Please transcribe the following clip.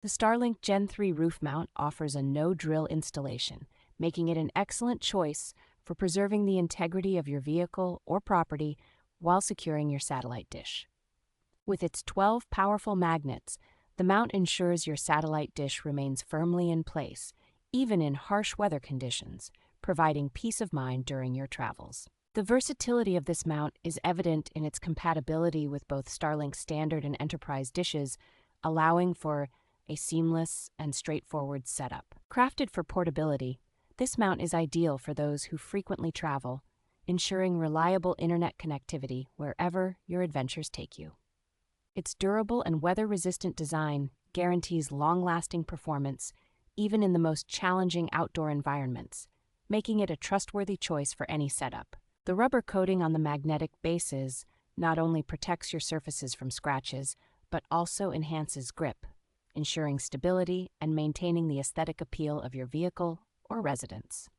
The Starlink Gen 3 roof mount offers a no-drill installation, making it an excellent choice for preserving the integrity of your vehicle or property while securing your satellite dish. With its 12 powerful magnets, the mount ensures your satellite dish remains firmly in place, even in harsh weather conditions, providing peace of mind during your travels. The versatility of this mount is evident in its compatibility with both Starlink Standard and Enterprise dishes, allowing for a seamless and straightforward setup. Crafted for portability, this mount is ideal for those who frequently travel, ensuring reliable internet connectivity wherever your adventures take you. Its durable and weather-resistant design guarantees long-lasting performance, even in the most challenging outdoor environments, making it a trustworthy choice for any setup. The rubber coating on the magnetic bases not only protects your surfaces from scratches, but also enhances grip, ensuring stability and maintaining the aesthetic appeal of your vehicle or residence.